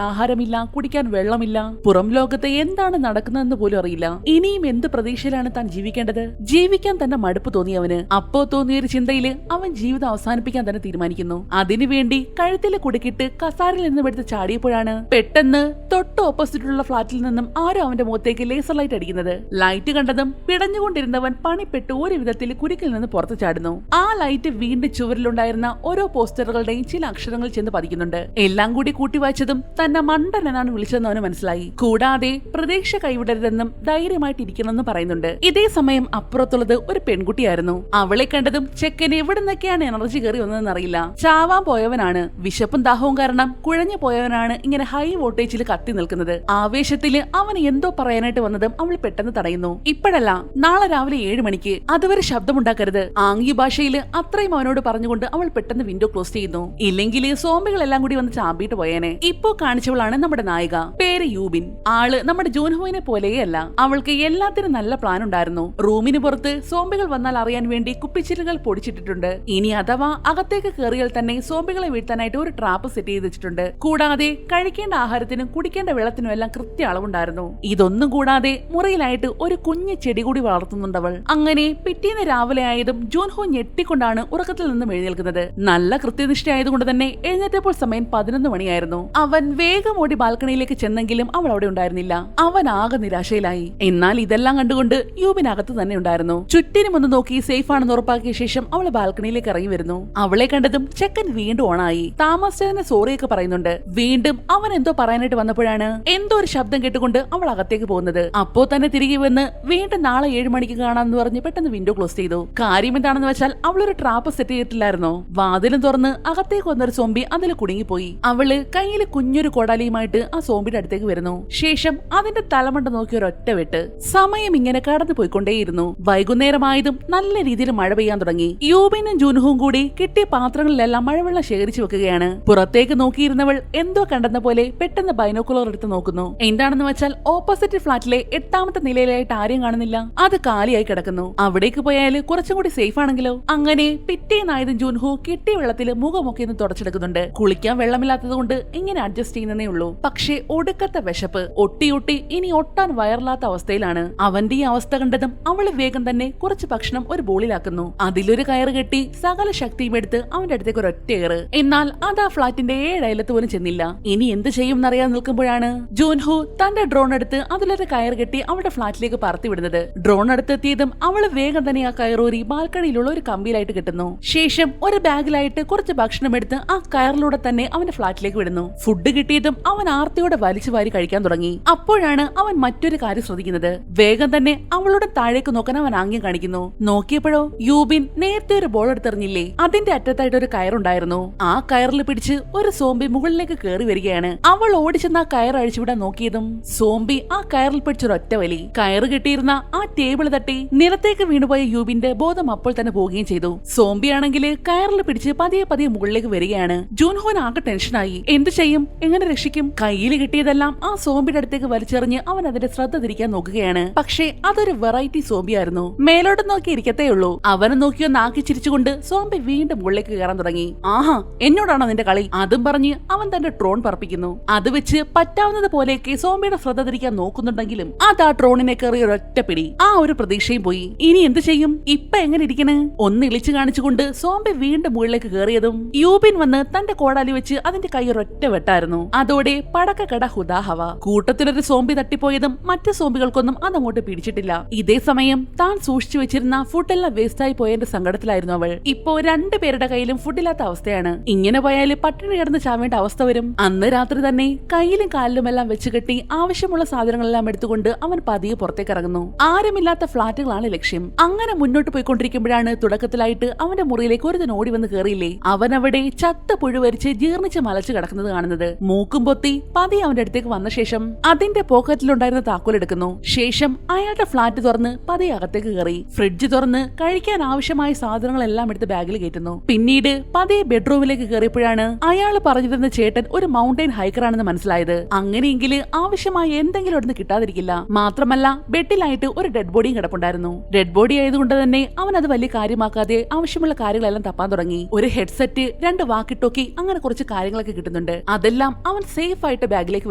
ആഹാരമില്ല, കുടിക്കാൻ വെള്ളമില്ല. പുറം ലോകത്ത് എന്താണ് നടക്കുന്നതെന്ന് പോലും അറിയില്ല. ഇനിയും എന്ത് പ്രതീക്ഷയിലാണ് താൻ ജീവിക്കേണ്ടത്? ജീവിക്കാൻ തന്നെ മടുപ്പ് തോന്നിയവന് അപ്പോ തോന്നിയൊരു ചിന്തയില് അവൻ ജീവിതം അവസാനിപ്പിക്കാൻ തന്നെ തീരുമാനിക്കുന്നു. അതിനുവേണ്ടി കഴുത്തിൽ കുടുക്കിട്ട് കസാരയിൽ നിന്നും എടുത്ത് ചാടിയപ്പോഴാണ് പെട്ടെന്ന് തൊട്ട് ഓപ്പോസിറ്റുള്ള ഫ്ളാറ്റിൽ നിന്നും ആരോ അവന്റെ മുഖത്തേക്ക് ലേസർ ലൈറ്റ് അടിക്കുന്നത്. ലൈറ്റ് കണ്ടതും പിടഞ്ഞുകൊണ്ടിരുന്നവൻ പണിപ്പെട്ട് ഒരു വിധത്തിൽ കുരുക്കിൽ നിന്ന് പുറത്തു ചാടുന്നു. ആ ലൈറ്റ് വീണ്ടും ചുവരിലുണ്ടായിരുന്ന ഓരോ പോസ്റ്ററുകളുടെയും ചില അക്ഷരങ്ങൾ ചെന്ന് പതിക്കുന്നുണ്ട്. എല്ലാം കൂടി കൂട്ടി വായിച്ചതും തന്നെ മണ്ടനെന്നാണ് വിളിച്ചതെന്ന് അവന് മനസ്സിലായി. കൂടാതെ പ്രതീക്ഷ കൈവിടരുതെന്നും ധൈര്യമായിട്ടിരിക്കണമെന്ന് പറയുന്നുണ്ട്. ഇതേ സമയം അപ്പുറത്തുള്ളത് ഒരു പെൺകുട്ടിയായിരുന്നു. അവളെ കണ്ടതും ചെക്കന് എവിടെ നിന്നൊക്കെയാണ് എനർജി കയറി വന്നതെന്ന് അറിയില്ല. ചാവാൻ പോയവനാണ്. വിശപ്പും ദാഹവും കാരണം കുഴഞ്ഞു പോയവനാണ് ഇങ്ങനെ ഹൈ വോൾട്ടേജിൽ കത്തി നിൽക്കുന്നത്. ആവേശത്തില് അവൻ എന്തോ പറയാനായിട്ട് വന്നതും അവൾ പെട്ടെന്ന് തടയുന്നു. ഇപ്പോഴല്ല, നാളെ രാവിലെ 7 മണിക്ക്. അതുവരെ ശബ്ദമുണ്ടാക്കരുത്. ആംഗ്യ ഭാഷയിൽ അത്രയും അവനോട് പറഞ്ഞുകൊണ്ട് അവൾ പെട്ടെന്ന് വിൻഡോ ക്ലോസ് ചെയ്യുന്നു. ഇല്ലെങ്കിൽ സോംബികളെല്ലാം കൂടി വന്ന് ചാമ്പിയിട്ട് പോയേനെ. ഇപ്പോ കാണിച്ചവളാണ് നമ്മുടെ നായിക. പേര് യൂബിൻ. ആള് നമ്മുടെ ജൂൻഹോയിനെ പോലെയല്ല. അവൾക്ക് എല്ലാത്തിനും നല്ല പ്ലാൻ ഉണ്ടായിരുന്നു. റൂമിന് പുറത്ത് സോംബികൾ വന്നാൽ അറിയാൻ വേണ്ടി കുപ്പിച്ചിലുകൾ പൊടിച്ചിട്ടിട്ടുണ്ട്. ഇനി അഥവാ അകത്തേക്ക് കയറിയാൽ തന്നെ സോംബികളെ വീഴ്ത്താനായിട്ട് ഒരു ട്രാപ്പ് സെറ്റ് ചെയ്ത് വെച്ചിട്ടുണ്ട്. കൂടാതെ കഴിക്കേണ്ട ആഹാരത്തിനും കുടിക്കേണ്ട വെള്ളത്തിനും എല്ലാം കൃത്യ അളവുണ്ടായിരുന്നു. ഇതൊന്നും കൂടാതെ മുറിയിലായിട്ട് ഒരു കുഞ്ഞു ചെടി കൂടി വളർത്തുന്നുണ്ടവൾ. അങ്ങനെ പിറ്റേന്ന് രാവിലെ ആയതും ജൂൻഹോ ഞെട്ടിക്കൊണ്ടാണ് ഉറക്കത്തിൽ നിന്നും എഴുന്നേൽക്കുന്നത്. നല്ല കൃത്യനിഷ്ഠയായതുകൊണ്ട് തന്നെ എഴുന്നേറ്റപ്പോൾ സമയം 11 മണിയായിരുന്നു. അവൻ വേഗം ഓടി ബാൽക്കണിയിലേക്ക് ചെന്നെങ്കിലും അവൾ അവിടെ ഉണ്ടായിരുന്നില്ല. അവൻ ആകെ നിരാശയിലായി. എന്നാൽ ഇതെല്ലാം കണ്ടുകൊണ്ട് യൂബിനകത്ത് തന്നെ ഉണ്ടായിരുന്നു. ചുറ്റിനും ഒന്ന് നോക്കി സേഫ് ആണെന്ന് ഉറപ്പാക്കിയ ശേഷം അവൾ ബാൽക്കണിയിലേക്ക് ഇറങ്ങി വരുന്നു. അവളെ കണ്ടതും ചെക്കൻ വീണ്ടും ഓണായി. താമസിച്ചതിന് സോറിയൊക്കെ പറയുന്നുണ്ട്. വീണ്ടും അവൻ എന്തോ പറയാനായിട്ട് വന്നപ്പോഴാണ് എന്തോ ഒരു ശബ്ദം കേട്ടുകൊണ്ട് അവൾ അകത്തേക്ക് പോകുന്നത്. അപ്പോ തന്നെ തിരികെ വന്ന് വീണ്ടും നാളെ 7 മണിക്ക് കാണാമെന്ന് പറഞ്ഞ് പെട്ടെന്ന് വിൻഡോ ക്ലോസ് ചെയ്തു. കാര്യം എന്താണെന്ന് വെച്ചാൽ അവളൊരു ട്രാപ്പ് സെറ്റ് ചെയ്തിട്ടില്ലായിരുന്നോ? വാതിലും തുറന്ന് അകത്തേക്ക് വന്നൊരു സോംബി അതിൽ കുടുങ്ങിപ്പോയി. അവള് കയ്യിൽ കുഞ്ഞൊരു കൊടാലിയുമായിട്ട് ആ സോംബിയുടെ അടുത്തേക്ക് വരുന്നു. ശേഷം അതിന്റെ തലമണ്ട നോക്കി ഒരൊറ്റ വെട്ട്. സമയം ഇങ്ങനെ കടന്നു പോയിക്കൊണ്ടേയിരുന്നു. വൈകുന്നേരമായതും നല്ല രീതിയിൽ മഴ പെയ്യാൻ തുടങ്ങി. യൂബിനും ജൂൻഹുവും കൂടി കിട്ടിയ പാത്രങ്ങളിലെല്ലാം മഴവെള്ളം ശേഖരിച്ചു വെക്കുകയാണ്. പുറത്തേക്ക് നോക്കിയിരുന്നവൾ എന്തോ കണ്ടെന്ന പോലെ പെട്ടെന്ന് ബൈനോക്കുലർ എടുത്ത് നോക്കുന്നു. എന്താണെന്ന് വെച്ചാൽ ഓപ്പോസിറ്റ് ഫ്ളാറ്റിലെ 8ാമത്തെ നിലയിലായിട്ട് ആരെയും കാണുന്നില്ല. അത് കാലിയായി കിടക്കുന്നു. അവിടേക്ക് പോയാൽ കുറച്ചും കൂടി സേഫ് ആണെങ്കിലോ? അങ്ങനെ പിറ്റേന്നായതും ജൂൻഹു കിട്ടിയ വെള്ളത്തിൽ മുഖമൊക്കെ ഒന്ന് തുടച്ചെടുക്കുന്നുണ്ട്. കുളിക്കാൻ വെള്ളമില്ലാത്തത് കൊണ്ട് ഇങ്ങനെ അഡ്ജസ്റ്റ് ചെയ്യുന്നേ ഉള്ളൂ. പക്ഷേ ഒടുക്കത്തെ വിശപ്പ് ഒട്ടി ഇനി ഒട്ടാൻ വയറില്ലാത്ത അവസ്ഥയിലാണ്. അവന്റെ ഈ അവസ്ഥ കണ്ടതും അവള് വേഗം തന്നെ കുറച്ച് ഭക്ഷണം ഒരു ബോളിലാക്കുന്നു. അതിലൊരു കയറ് കെട്ടി സകല ശക്തിയും എടുത്ത് അവന്റെ അടുത്തേക്ക് ഒരൊറ്റ ഏറ്. എന്നാൽ അത് ആ ഫ്ളാറ്റിന്റെ 7 അയലത്ത് പോലും ചെന്നില്ല. ഇനി എന്ത് ചെയ്യും എന്നറിയാൻ നിൽക്കുമ്പോഴാണ് ജൂൻഹു തന്റെ ഡ്രോൺ എടുത്ത് അതിലൊരു കയർ കെട്ടി അവളുടെ ഫ്ളാറ്റിലേക്ക് പറത്തി വിടുന്നത്. ഡ്രോൺ അടുത്തെത്തിയതും അവള് വേഗം തന്നെ ആ കയറൂരി ബാൽക്കണിയിലുള്ള ഒരു കമ്പിയിലായിട്ട് കെട്ടുന്നു. ശേഷം ഒരു ബാഗിലായിട്ട് കുറച്ച് ഭക്ഷണം എടുത്ത് ആ കയറിലൂടെ തന്നെ അവന്റെ ഫ്ളാറ്റിലേക്ക് വിടുന്നു. ഫുഡ് കിട്ടിയതും അവൻ ആർത്തിയോടെ വലിച്ചു വാരി കഴിക്കാൻ തുടങ്ങി. അപ്പോഴാണ് അവൻ മറ്റൊരു കാര്യം ശ്രദ്ധിക്കുന്നത്. വേഗം തന്നെ അവളുടെ താഴേക്ക് നോക്കാൻ അവൻ ആംഗ്യം കാണിക്കുന്നു. നോക്കിയപ്പോഴോ യൂബിൻ നേരത്തെ ഒരു ബോൾ എടുത്തെറിഞ്ഞില്ലേ, അതിന്റെ അറ്റത്തായിട്ട് ഒരു കയറുണ്ടായിരുന്നു. ആ കയറിൽ പിടിച്ച് ഒരു സോംബി മുകളിലേക്ക് കയറി വരികയാണ്. അവൾ ഓടിച്ചെന്ന് ആ കയർ അഴിച്ചുവിടാൻ നോക്കിയതും സോംബി ആ കയറിൽ പിടിച്ചൊരൊറ്റ വലി. കയറ് കെട്ടിയിരുന്ന ആ ടേബിൾ തട്ടി നിലത്തേക്ക് വീണുപോയ യൂബിന്റെ ബോധം അപ്പോൾ തന്നെ പോവുകയും ചെയ്തു. സോംബി ആണെങ്കിൽ കയറിൽ പിടിച്ച് പതിയെ മുകളിലേക്ക് വരികയാണ്. ജൂൻഹോൻ ആകെ ടെൻഷനായി. എന്ത് ചെയ്യും, എങ്ങനെ രക്ഷിക്കും? കയ്യിൽ കിട്ടിയതെല്ലാം ആ സോംബിയുടെ അടുത്തേക്ക് വലിച്ചെറിഞ്ഞ് അവൻ അതിന്റെ ശ്രദ്ധ തിരിക്കാൻ നോക്കുകയാണ്. പക്ഷേ അതൊരു വെറൈറ്റി സോംബി ആയിരുന്നു. മേലോട്ട് നോക്കി ഇരിക്കത്തേ ഉള്ളൂ. അവനെ നോക്കിയോ നാക്കി ചിരിച്ചുകൊണ്ട് സോംബി വീണ്ടും മുകളിലേക്ക് കയറാൻ തുടങ്ങി. ആഹാ, എന്നോടാണോ നിന്റെ കളി? അതും പറഞ്ഞ് അവൻ തന്റെ ട്രോൺ പറപ്പിക്കുന്നു. അത് വെച്ച് പറ്റാവുന്നത് പോലെയൊക്കെ സോംബിയുടെ ശ്രദ്ധ തിരിക്കാൻ നോക്കുന്നുണ്ടെങ്കിലും അത് ആ ട്രോണിനെ കയറി ഒരൊറ്റ പിടി. ആ ഒരു പ്രതീക്ഷയും പോയി. ഇനി എന്ത് ചെയ്യും? ഇപ്പൊ എങ്ങനെ ഇരിക്കണേ? ഒന്ന് ഇളിച്ചു കാണിച്ചുകൊണ്ട് സോംബി വീണ്ടും മുകളിലേക്ക് കയറിയതും യൂബിൻ വന്ന് തന്റെ കോടാലി വെച്ച് അതിന്റെ കൈ ഒരൊറ്റ വെട്ടായിരുന്നു. അതോടെ പടക്കക്കട ഹുദാഹവ. കൂട്ടത്തിലൊരു സോംബി തട്ടിപ്പോയതും മറ്റു സോംബികൾക്കൊന്നും അതങ്ങോട്ട് പിടിച്ചിട്ടില്ല. ഇതേ സമയം താൻ സൂക്ഷിച്ചു വെച്ചിരുന്ന ഫുഡെല്ലാം വേസ്റ്റായി പോയതിന്റെ സങ്കടത്തിലായിരുന്നു അവൾ. ഇപ്പോ രണ്ടുപേരുടെ കയ്യിലും ഫുഡില്ലാത്ത അവസ്ഥയാണ്. ഇങ്ങനെ പോയാല് പട്ടിണി കിടന്ന് ചാവേണ്ട അവസ്ഥ വരും. അന്ന് രാത്രി തന്നെ കയ്യിലും കാലിലുമെല്ലാം വെച്ച് കെട്ടി ആവശ്യമുള്ള സാധനങ്ങളെല്ലാം എടുത്തുകൊണ്ട് അവൻ പതിയെ പുറത്തേക്ക് ഇറങ്ങുന്നു. ആരുമില്ലാത്ത ഫ്ളാറ്റുകളാണ് ലക്ഷ്യം. അങ്ങനെ മുന്നോട്ട് പോയിക്കൊണ്ടിരിക്കുമ്പോഴാണ് തുടക്കത്തിലായിട്ട് അവന്റെ മുറിയിലേക്ക് ഒരുത്തൻ ഓടി വന്ന് കയറിയില്ലേ. അവൻ അവിടെ ചത്ത പുഴുവരിച്ച് ജീർണിച്ച് മലച്ചു കിടക്കുന്നത് കാണുന്നത്. മൂക്കും പൊത്തി പതി അവന്റെ അടുത്തേക്ക് വന്ന ശേഷം അതിന്റെ പോക്കറ്റിലുണ്ടായിരുന്ന താക്കോൽ എടുക്കുന്നു. ശേഷം അയാളുടെ ഫ്ളാറ്റ് തുറന്ന് പതി അകത്തേക്ക് കയറി ഫ്രിഡ്ജ് തുറന്ന് കഴിക്കാൻ ആവശ്യമായ സാധനങ്ങളെല്ലാം എടുത്ത് ബാഗിൽ കയറ്റുന്നു. പിന്നീട് പതിയെ ബെഡ്റൂമിലേക്ക് കയറിയപ്പോഴാണ് അയാൾ പറഞ്ഞിരുന്ന ചേട്ടൻ ഒരു മൗണ്ടൈൻ ഹൈക്കറാണെന്ന് മനസ്സിലായത്. അങ്ങനെയെങ്കിൽ ആവശ്യമായ എന്തെങ്കിലും ഒന്ന് കിട്ടാതിരിക്കില്ല. മാത്രമല്ല ബെഡിലായിട്ട് ഒരു ഡെഡ് ബോഡിയും കിടപ്പുണ്ടായിരുന്നു. ഡെഡ് ബോഡി ആയതുകൊണ്ട് തന്നെ അവൻ അത് വലിയ കാര്യമാക്കാതെ ആവശ്യമുള്ള കാര്യങ്ങളെല്ലാം തപ്പാൻ തുടങ്ങി. ഒരു ഹെഡ്സെറ്റ്, 2 വാക്കിട്ടോക്കി, അങ്ങനെ കുറച്ച് കാര്യങ്ങളൊക്കെ കിട്ടുന്നുണ്ട്. അതെല്ലാം അവൻ സേഫ് ആയിട്ട് ബാഗിലേക്ക്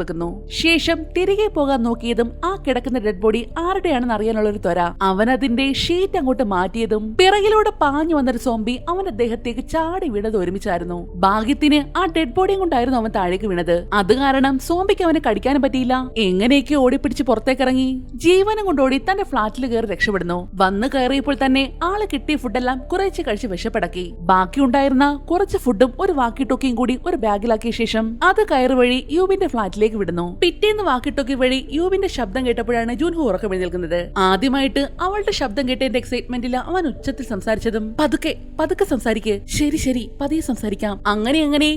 വെക്കുന്നു. ശേഷം തിരികെ പോകാൻ നോക്കിയതും ആ കിടക്കുന്ന ഡെഡ് ബോഡി ആരുടെയാണെന്ന് അറിയാനുള്ള ഒരു ത്വര. അവൻ അതിന്റെ ഷീറ്റ് അങ്ങോട്ട് മാറ്റിയതും പിറകിലൂടെ പാഞ്ഞു വന്നൊരു സോംബി അവന്റെ ദേഹത്തേക്ക് ചാടി വീണത് ഒരുമിച്ചായിരുന്നു. ഭാഗ്യത്തിന് ആ ഡെഡ് ബോഡിയും കൊണ്ടായിരുന്നു അവൻ താഴേക്ക് വീണത്. അത് കാരണം സോംബിക്ക് അവനെ കടിക്കാനും പറ്റിയില്ല. എങ്ങനെയൊക്കെ ഓടിപ്പിടിച്ച് പുറത്തേക്കിറങ്ങി ജീവനം കൊണ്ടോടി തന്റെ ഫ്ളാറ്റിൽ കയറി രക്ഷപ്പെടുന്നു. വന്ന് കയറിയപ്പോൾ തന്നെ ആള് കിട്ടിയ ഫുഡെല്ലാം കുറേശ്ശെ കഴിച്ച് വിശപ്പടക്കി. ബാക്കിയുണ്ടായിരുന്ന കുറച്ച് ഫുഡും ഒരു വാക്കിട്ടോക്കിയും കൂടി ഒരു ബാഗിലാക്കിയ ശേഷം അത് കയറ് വഴി യൂബിന്റെ ഫ്ളാറ്റിലേക്ക് വിടുന്നു. പിറ്റേന്ന് വാക്കിട്ടോക്കി വഴി യൂബിന്റെ ശബ്ദം കേട്ടപ്പോഴാണ് ജൂൻഹോ ഉറക്കം എഴുന്നേൽക്കുന്നത്. ആദ്യമായിട്ട് അവളുടെ ശബ്ദം കേട്ടതിന്റെ എക്സൈറ്റ്മെന്റിൽ അവൻ ഉച്ചത്തിൽ സംസാരിച്ചതും പതുക്കെ സംസാരിക്ക്, ശരി ശരി പതിയെ സംസാരിക്കാം, അങ്ങനെ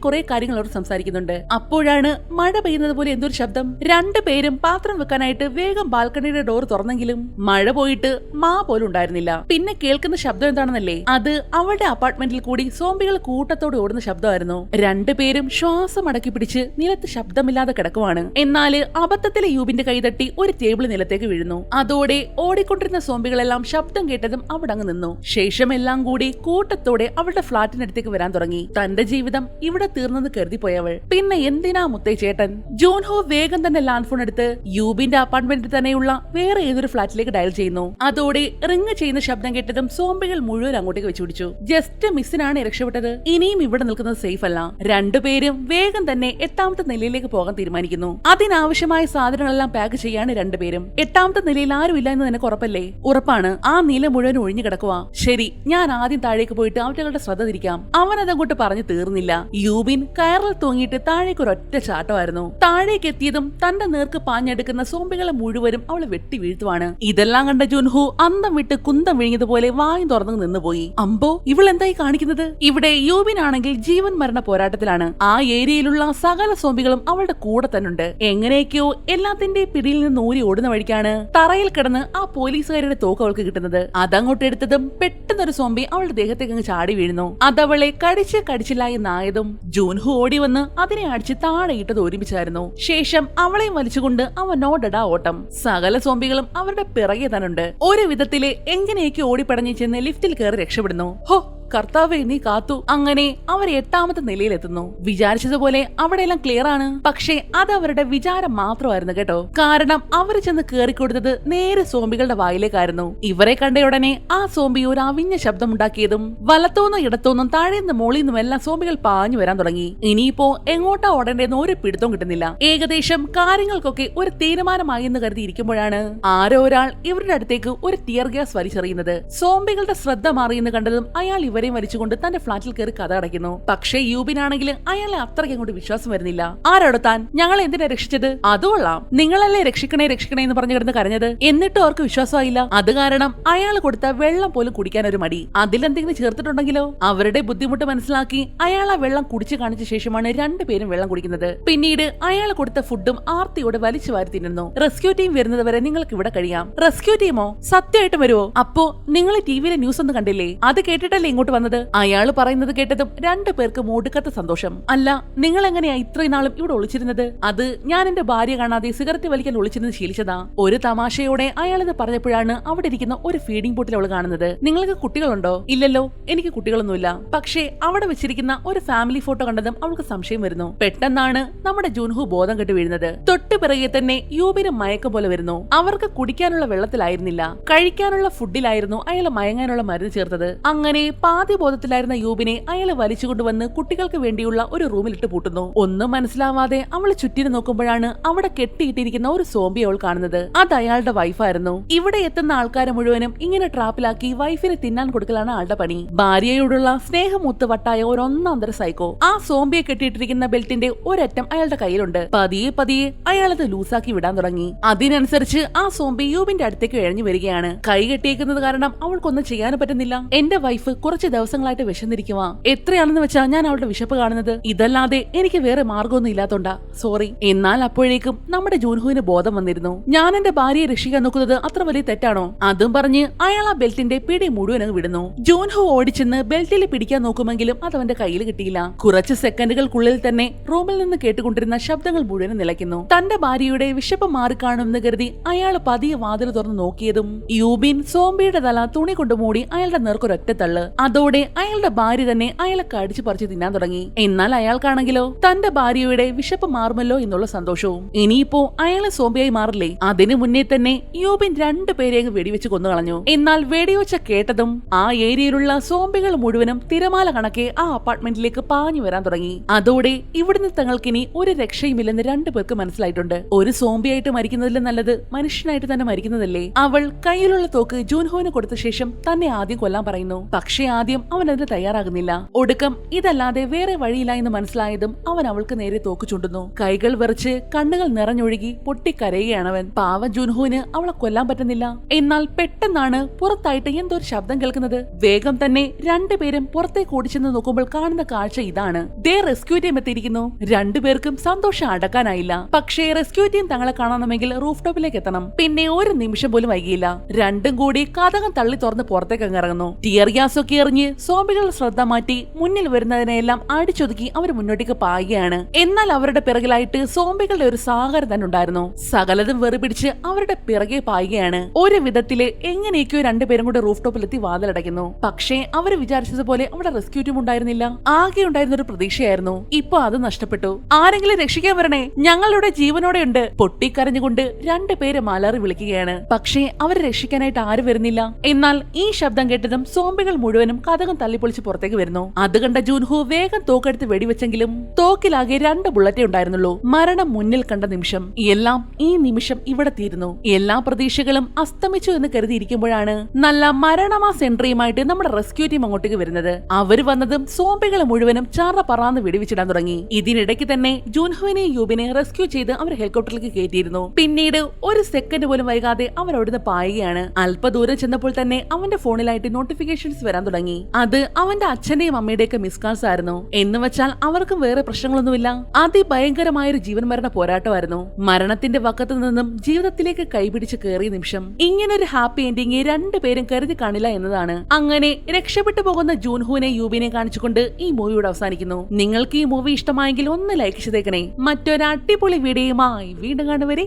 കുറെ കാര്യങ്ങൾ അവർ സംസാരിക്കുന്നുണ്ട്. അപ്പോഴാണ് മഴ പെയ്യുന്നത് പോലെ എന്തൊരു ശബ്ദം. രണ്ടുപേരും പാത്രം വെക്കാനായിട്ട് വേഗം ബാൽക്കണിയുടെ ഡോർ തുറന്നെങ്കിലും മഴ പോയിട്ട് മാ പോലും ഉണ്ടായിരുന്നില്ല. പിന്നെ കേൾക്കുന്ന ശബ്ദം എന്താണെന്നല്ലേ, അത് അവളുടെ അപ്പാർട്ട്മെന്റിൽ കൂടി സോംബികൾ കൂട്ടത്തോടെ ഓടുന്ന ശബ്ദമായിരുന്നു. രണ്ടുപേരും ശ്വാസം അടക്കി പിടിച്ച് നിലത്ത് ശബ്ദമില്ലാതെ കിടക്കുവാണ്. എന്നാല് അബദ്ധത്തിലെ യൂബിന്റെ കൈതട്ടി ഒരു ടേബിൾ നിലത്തേക്ക് വീഴുന്നു. അതോടെ ഓടിക്കൊണ്ടിരുന്ന സോംബികളെല്ലാം ശബ്ദം കേട്ടതും അവിടെ അങ്ങ് നിന്നു. ശേഷം എല്ലാം കൂടി കൂട്ടത്തോടെ അവളുടെ ഫ്ളാറ്റിനടുത്തേക്ക് വരാൻ തുടങ്ങി. തന്റെ ജീവിതം ഇവിടെ തീർന്നെന്ന് കരുതി പോയവൾ പിന്നെ എന്തിനാ മുത്തേ ചേട്ടൻ. ജൂൻഹോ വേഗം തന്നെ ലാൻഡ് ഫോൺ എടുത്ത് യൂബിന്റെ അപ്പാർട്ട്മെന്റിൽ തന്നെയുള്ള വേറെ ഏതൊരു ഫ്ളാറ്റിലേക്ക് ഡയൽ ചെയ്യുന്നു. അതോടെ റിങ് ചെയ്യുന്ന ശബ്ദം കേട്ടതും സോംബികൾ മുഴുവൻ അങ്ങോട്ടേക്ക് വെച്ചുപിടിച്ചു. ജസ്റ്റ് മിസ്സിനാണ് രക്ഷപ്പെട്ടത്. ഇനിയും ഇവിടെ നിൽക്കുന്നത് സേഫ് അല്ല. രണ്ടുപേരും വേഗം തന്നെ 8ാമത്തെ നിലയിലേക്ക് പോകാൻ തീരുമാനിക്കുന്നു. അതിനാവശ്യമായ സാധനങ്ങളെല്ലാം പാക്ക് ചെയ്യാണ് രണ്ടുപേരും. 8ാമത്തെ നിലയിൽ ആരുമില്ല എന്ന് നിനക്ക് ഉറപ്പല്ലേ? ഉറപ്പാണ്. ആ നില മുഴുവൻ ഒഴിഞ്ഞു കിടക്കുക. ശരി, ഞാൻ ആദ്യം താഴേക്ക് പോയിട്ട് അവറ്റകളുടെ ശ്രദ്ധ തിരിക്കാം. അവൻ അതങ്ങോട്ട് പറഞ്ഞു തീർന്നില്ല. യൂബിൻ കയറിൽ തൂങ്ങിയിട്ട് താഴേക്ക് ഒരൊറ്റ ചാട്ടമായിരുന്നു. താഴേക്ക് എത്തിയതും തന്റെ നേർക്ക് പാഞ്ഞെടുക്കുന്ന സോംബികളെ മുഴുവനും അവളെ വെട്ടി വീഴ്ത്തുവാണ്. ഇതെല്ലാം കണ്ട ജുൻഹു അന്തം വിട്ട് കുന്തം വിഴിഞ്ഞതുപോലെ വായും തുറന്നു നിന്നുപോയി. അമ്പോ, ഇവൾ എന്തായി കാണിക്കുന്നത്? ഇവിടെ യൂബിൻ ആണെങ്കിൽ ജീവൻ മരണ പോരാട്ടത്തിലാണ്. ആ ഏരിയയിലുള്ള സകല സോംബികളും അവളുടെ കൂടെ തന്നുണ്ട്. എങ്ങനെയൊക്കെയോ എല്ലാത്തിന്റെ പിടിയിൽ നിന്ന് ഊരി ഓടുന്ന വഴിക്കാണ് തറയിൽ കിടന്ന് ആ പോലീസുകാരുടെ തോക്ക് അവൾക്ക് കിട്ടുന്നത്. അതങ്ങോട്ട് എടുത്തതും പെട്ടെന്നൊരു സോംബി അവളുടെ ദേഹത്തേക്ക് അങ്ങ് ചാടി വീഴുന്നു. അതവളെ കടിച്ചില്ല എന്നായതും ജൂൻഹു ഓടി വന്ന് അതിനെ അടിച്ച് താഴെ ഇട്ടത് ഒരുമിച്ചായിരുന്നു. ശേഷം അവളെയും വലിച്ചുകൊണ്ട് അവൻ നോഡടാ ഓട്ടം. സകല സോംബികളും അവരുടെ പിറകെ തന്നുണ്ട്. ഒരു വിധത്തില് എങ്ങനെയൊക്കെ ഓടിപ്പടഞ്ഞു ചെന്ന് ലിഫ്റ്റിൽ കയറി രക്ഷപ്പെടുന്നു. ഹോ കർത്താവേ, നീ കാത്തു. അങ്ങനെ അവർ 8ാമത്തെ നിലയിലെത്തുന്നു. വിചാരിച്ചതുപോലെ അവിടെയെല്ലാം ക്ലിയർ ആണ്. പക്ഷേ അത് അവരുടെ വിചാരം മാത്രമായിരുന്നു കേട്ടോ. കാരണം അവർ ചെന്ന് കേറിക്കൊടുത്തത് നേരെ സോംബികളുടെ വായിലേക്കായിരുന്നു. ഇവരെ കണ്ട ഉടനെ ആ സോംബി ഒരു അവിഞ്ഞ ശബ്ദമുണ്ടാക്കിയതും വലത്തോന്നും ഇടത്തോന്നും താഴേന്ന് മോളിന്നും എല്ലാം സോംബികൾ പാഞ്ഞു വരാൻ തുടങ്ങി. ഇനിയിപ്പോ എങ്ങോട്ടാ ഓടേണ്ടെന്ന് ഒരു പിടുത്തവും കിട്ടുന്നില്ല. ഏകദേശം കാര്യങ്ങൾക്കൊക്കെ ഒരു തീരുമാനമായി എന്ന് കരുതി ഇരിക്കുമ്പോഴാണ് ആരോ ഒരാൾ ഇവരുടെ അടുത്തേക്ക് ഒരു ടിയർ ഗ്യാസ് വലിച്ചെറിയുന്നത്. സോംബികളുടെ ശ്രദ്ധ മാറിയെന്ന് കണ്ടതും അയാൾ ഇവരെയും വലിച്ചുകൊണ്ട് തന്റെ ഫ്ളാറ്റിൽ കയറി കഥ അടയ്ക്കുന്നു. പക്ഷേ യൂബിനാണെങ്കിൽ അയാളെ അത്രയ്ക്ക് അങ്ങോട്ട് വിശ്വാസം വരുന്നില്ല. ആരോടോ താൻ? ഞങ്ങൾ എന്തിനാ രക്ഷിച്ചത്? അതുകൊള്ളാം, നിങ്ങളല്ലേ രക്ഷിക്കണേ എന്ന് പറഞ്ഞു കിടന്ന് കരഞ്ഞത്. എന്നിട്ടും അവർക്ക് വിശ്വാസമായില്ല. അത് കാരണം അയാൾ കൊടുത്ത വെള്ളം പോലും കുടിക്കാൻ ഒരു മടി. അതിലെന്തെങ്കിലും ചേർത്തിട്ടുണ്ടെങ്കിലോ? അവരുടെ ബുദ്ധിമുട്ട് മനസ്സിലാക്കി അയാൾ ആ വെള്ളം കുടിച്ചു കാണിച്ച ശേഷമാണ് രണ്ടുപേരും വെള്ളം കുടിക്കുന്നത്. പിന്നീട് അയാൾ കൊടുത്ത ഫുഡും ആർത്തിയോടെ വലിച്ചു വാരി തിന്നുന്നു. റെസ്ക്യൂ ടീം വരുന്നത് വരെ നിങ്ങൾക്ക് ഇവിടെ കഴിയാം. റെസ്ക്യൂ ടീമോ? സത്യമായിട്ടും വരുമോ? അപ്പോ നിങ്ങൾ ടിവിയിലെ ന്യൂസ് ഒന്നും കണ്ടില്ലേ? അത് കേട്ടിട്ടല്ലേ ഇങ്ങോട്ട് വന്നത്? അയാൾ പറയുന്നത് കേട്ടതും രണ്ടുപേർക്കും ഒടുക്കത്തെ സന്തോഷം. അല്ല, നിങ്ങൾ എങ്ങനെയാ ഇത്രയും നാളും ഇവിടെ ഒളിച്ചിരുന്നത്? അത് ഞാൻ എന്റെ ഭാര്യ കാണാതെ സിഗരറ്റ് വലിക്കാൻ ഒളിച്ചിരുന്ന് ശീലിച്ചതാ. ഒരു തമാശയോടെ അയാളിത് പറഞ്ഞപ്പോഴാണ് അവിടെ ഇരിക്കുന്ന ഒരു ഫീഡിംഗ് ബോട്ടിൽ അവൾ കാണുന്നത്. നിങ്ങൾക്ക് കുട്ടികളുണ്ടോ? ഇല്ലല്ലോ, എനിക്ക് കുട്ടികളൊന്നുമില്ല. പക്ഷേ അവിടെ വെച്ചിരിക്കുന്ന ഒരു ഫാമിലി ഫോട്ടോ കണ്ടതും അവൾക്ക് സംശയം വരുന്നു. പെട്ടെന്നാണ് നമ്മുടെ ജുൻഹു ബോധം കെട്ട് വീഴുന്നത്. തൊട്ടു പിറകെ തന്നെ യൂബിന് മയക്കം പോലെ വരുന്നു. അവർക്ക് കുടിക്കാനുള്ള വെള്ളത്തിലായിരുന്നില്ല, കഴിക്കാനുള്ള ഫുഡിലായിരുന്നു അയാൾ മയങ്ങാനുള്ള മരുന്ന് ചേർത്തത്. അങ്ങനെ പാതി ബോധത്തിലായിരുന്ന യൂബിനെ അയാൾ വലിച്ചുകൊണ്ടുവന്ന് കുട്ടികൾക്ക് വേണ്ടിയുള്ള ഒരു റൂമിലിട്ട് പൂട്ടുന്നു. ഒന്നും മനസ്സിലാവാതെ അവൾ ചുറ്റിന് നോക്കുമ്പോഴാണ് അവിടെ കെട്ടിയിട്ടിരിക്കുന്ന ഒരു സോംബി അവൾ കാണുന്നത്. അത് അയാളുടെ വൈഫായിരുന്നു. ഇവിടെ എത്തുന്ന ആൾക്കാരെ മുഴുവനും ഇങ്ങനെ ട്രാപ്പിലാക്കി വൈഫിന് തിന്നാൻ കൊടുക്കലാണ് ആളുടെ പണി. ഭാര്യയോടുള്ള സ്നേഹമൊത്ത് വട്ടായ ഒരൊന്നാന്തര സൈക്കോ. ആ സോംബിയെ കെട്ടിയിട്ടിരിക്കുന്ന ബെൽറ്റിന്റെ ഒരറ്റം അയാളുടെ കയ്യിലുണ്ട്. പതിയെ പതിയെ അയാളത് ലൂസാക്കി വിടാൻ തുടങ്ങി. അതിനനുസരിച്ച് ആ സോംബി യൂബിന്റെ അടുത്തേക്ക് ഇഴഞ്ഞു വരികയാണ്. കൈ കെട്ടിയേക്കുന്നത് കാരണം അവൾക്കൊന്നും ചെയ്യാനും പറ്റുന്നില്ല. എന്റെ വൈഫ് കുറച്ച് ദിവസങ്ങളായിട്ട് വിശന്നിരിക്കുക. എത്രയാണെന്ന് വെച്ചാ ഞാൻ അവളുടെ വിശപ്പ് കാണുന്നത്. ഇതല്ലാതെ എനിക്ക് വേറെ മാർഗമൊന്നും ഇല്ലാത്തോണ്ടാ, സോറി. എന്നാൽ അപ്പോഴേക്കും നമ്മുടെ ജൂൻഹുവിന് ബോധം വന്നിരുന്നു. ഞാൻ എന്റെ ഭാര്യയെ രക്ഷിക്കാൻ നോക്കുന്നത് അത്ര വലിയ തെറ്റാണോ? അതും പറഞ്ഞ് അയാൾ ആ ബെൽറ്റിന്റെ പിടി മുഴുവൻ അങ്ങ് വിടുന്നു. ജൂൻഹു ഓടിച്ചെന്ന് ബെൽറ്റിൽ പിടിക്കാൻ നോക്കുമെങ്കിലും അത് അവന്റെ കയ്യിൽ കിട്ടിയില്ല. കുറച്ച് സെക്കൻഡുകൾക്കുള്ളിൽ തന്നെ റൂമിൽ നിന്ന് കേട്ടുകൊണ്ടിരുന്ന ശബ്ദങ്ങൾ മുഴുവൻ നിലയ്ക്കുന്നു. തന്റെ ഭാര്യയുടെ വിശപ്പ് മാറിക്കാണുമെന്ന് കരുതി അയാൾ പതിയെ വാതിൽ തുറന്ന് നോക്കിയതും യൂബിൻ സോംബിയുടെ തല തുണി കൊണ്ട് മൂടി അയാളുടെ നേർക്കൊരൊറ്റ തള്ള്. അതോടെ അയാളുടെ ഭാര്യ തന്നെ അയാളെ കടിച്ചു പറിച്ച് തിന്നാൻ തുടങ്ങി. എന്നാൽ അയാൾക്കാണെങ്കിലോ തന്റെ ഭാര്യയുടെ വിശപ്പ് മാറുമല്ലോ എന്നുള്ള സന്തോഷവും. ഇനിയിപ്പോ അയാളെ സോംബിയായി മാറില്ലേ? അതിനു മുന്നേ തന്നെ യൂബിൻ രണ്ടുപേരെയും വെടിവെച്ച് കൊന്നു കളഞ്ഞു. എന്നാൽ വെടിവെച്ച കേട്ടതും ആ ഏരിയയിലുള്ള സോംബികൾ മുഴുവനും തിരമാല കണക്കെ ആ അപ്പാർട്ട്മെന്റിലേക്ക് പാഞ്ഞു വരാൻ തുടങ്ങി. അതോടെ ഇവിടുന്ന് തങ്ങൾക്കിനി ഒരു രക്ഷയുമില്ലെന്ന് രണ്ടുപേർക്ക് മനസ്സിലായിട്ടുണ്ട്. ഒരു സോംബിയായിട്ട് മരിക്കുന്നതിലും നല്ലത് മനുഷ്യനായിട്ട് തന്നെ മരിക്കുന്നതല്ലേ? അവൾ കയ്യിലുള്ള തോക്ക് ജൂൻഹോന് കൊടുത്ത ശേഷം തന്നെ ആദ്യം കൊല്ലാൻ പറയുന്നു. പക്ഷേ ആദ്യം അവൻ അതിന് തയ്യാറാകുന്നില്ല. ഒടുക്കം ഇതല്ലാതെ വേറെ വഴിയില്ല എന്ന് മനസ്സിലായതും അവൻ അവൾക്ക് നേരെ തോക്ക് ചുണ്ടുന്നു. കൈകൾ വിറച്ച് കണ്ണുകൾ നിറഞ്ഞൊഴുകി പൊട്ടിക്കരയുകയാണവൻ. പാവ ജൂൻഹോന് അവളെ കൊല്ലാൻ പറ്റുന്നില്ല. എന്നാൽ പെട്ടെന്നാണ് പുറത്തായിട്ട് എന്തോ ഒരു ശബ്ദം കേൾക്കുന്നത്. വേഗം തന്നെ രണ്ടുപേരും പുറത്തേക്ക് ഓടിച്ചെന്ന് നോക്കുമ്പോൾ കാണുന്ന കാഴ്ച ഇതാണ്. ദേ റെസ്ക്യൂ ടീം എത്തിയിരിക്കുന്നു. രണ്ടുപേർക്കും സന്തോഷം അടക്കാനായില്ല. പക്ഷേ റെസ്ക്യൂ ടീം തങ്ങളെ കാണണമെങ്കിൽ റൂഫ് ടോപ്പിലേക്ക് എത്തണം. പിന്നെ ഒരു നിമിഷം പോലും വൈകിയില്ല. രണ്ടും കൂടി കതകം തള്ളി തുറന്ന് പുറത്തേക്ക് ഇറങ്ങുന്നു. ടിയർ ഗ്യാസ് ഒക്കെ എറിഞ്ഞ് സോംബികളുടെ ശ്രദ്ധ മാറ്റി മുന്നിൽ വരുന്നതിനെല്ലാം അടിച്ചൊതുക്കി അവർ മുന്നോട്ടേക്ക് പായുകയാണ്. എന്നാൽ അവരുടെ പിറകിലായിട്ട് സോംബികളുടെ ഒരു സാഗരം തന്നെ ഉണ്ടായിരുന്നു. സകലതും വെറുപിടിച്ച് അവരുടെ പിറകെ പായുകയാണ്. ഒരു വിധത്തില് എങ്ങനെയൊക്കെയോ രണ്ടുപേരും കൂടെ റൂഫ് ടോപ്പിലെത്തി വാതിലടയ്ക്കുന്നു. പക്ഷേ അവര് വിചാരിച്ചതുപോലെ അവിടെ റെസ്ക്യൂ ടീം ഉണ്ടായിരുന്നില്ല. ആകെ ഉണ്ടായിരുന്ന ഒരു പ്രതീക്ഷയായിരുന്നു. ഇപ്പൊ അത് നഷ്ടപ്പെട്ടു. ആരെങ്കിലും രക്ഷിക്കാൻ വരണേ, ഞങ്ങളുടെ ജീവനോടെ ഉണ്ട്. പൊട്ടിക്കരഞ്ഞുകൊണ്ട് രണ്ടുപേരെ മലറി വിളിക്കുകയാണ്. പക്ഷേ അവരെ രക്ഷിക്കാനായിട്ട് ആരും വരുന്നില്ല. എന്നാൽ ഈ ശബ്ദം കേട്ടതും സോംബികൾ മുഴുവനും കതകം തള്ളിപ്പൊളിച്ച് പുറത്തേക്ക് വരുന്നു. അത് കണ്ട ജൂൻഹു വേഗം തോക്കെടുത്ത് വെടിവെച്ചെങ്കിലും തോക്കിലാകെ 2 ബുള്ളറ്റേ ഉണ്ടായിരുന്നുള്ളൂ. മരണം മുന്നിൽ കണ്ട നിമിഷം എല്ലാം ഈ നിമിഷം ഇവിടെ തീരുന്നു. എല്ലാ പ്രതീക്ഷകളും അസ്തമിച്ചു എന്ന് കരുതിയിരിക്കുമ്പോഴാണ് നല്ല മരണമാസ് എൻട്രിയുമായിട്ട് നമ്മുടെ റെസ്ക്യൂ ടീം അങ്ങോട്ടേക്ക് വരുന്നത്. അവര് വന്നതും സോംബികളെ മുഴുവനും ചാറ പറന്ന് വെടിവെച്ചിടാൻ തുടങ്ങി. ഇതിനിടയ്ക്ക് തന്നെ ജൂൻഹുവിനെ യൂബിനെ റെസ്ക്യൂ ചെയ്ത് അവർ ഹെലികോപ്റ്ററിലേക്ക് കയറ്റിയിരുന്നു. പിന്നീട് ഒരു സെക്കൻഡ് പോലും വൈകാതെ അവർ അവിടുന്ന് പായുകയാണ്. അല്പദൂരം ചെന്നപ്പോൾ തന്നെ അവന്റെ ഫോണിലായിട്ട് നോട്ടിഫിക്കേഷൻസ് വരാൻ തുടങ്ങി. അത് അവന്റെ അച്ഛന്റെയും അമ്മയുടെയൊക്കെ മിസ് കാൾസ് ആയിരുന്നു. എന്ന് വെച്ചാൽ അവർക്കും വേറെ പ്രശ്നങ്ങളൊന്നുമില്ല. അതിഭയങ്കരമായൊരു ജീവൻ മരണ പോരാട്ടമായിരുന്നു. മരണത്തിന്റെ വക്കത്ത് നിന്നും ജീവിതത്തിലേക്ക് കൈപിടിച്ച് കയറിയ നിമിഷം. ഇങ്ങനൊരു ഹാപ്പി എൻഡിങ് രണ്ടുപേരും കരുതി കാണില്ല എന്നതാണ്. അങ്ങനെ രക്ഷപ്പെട്ടു പോകുന്ന ജൂൻഹുവിനെ യൂബിനെ കാണിച്ചുകൊണ്ട് ഈ മൂവിയോട് അവസാനിക്കുന്നു. നിങ്ങൾക്ക് ഈ മൂവി ഇഷ്ടമായെങ്കിൽ ഒന്ന് ലൈക്ക് ചെയ്തേക്കണേ. മറ്റൊരു അടിപൊളി വീഡിയോയുമായി വീണ്ടും കാണുവരെ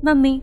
നന്ദി.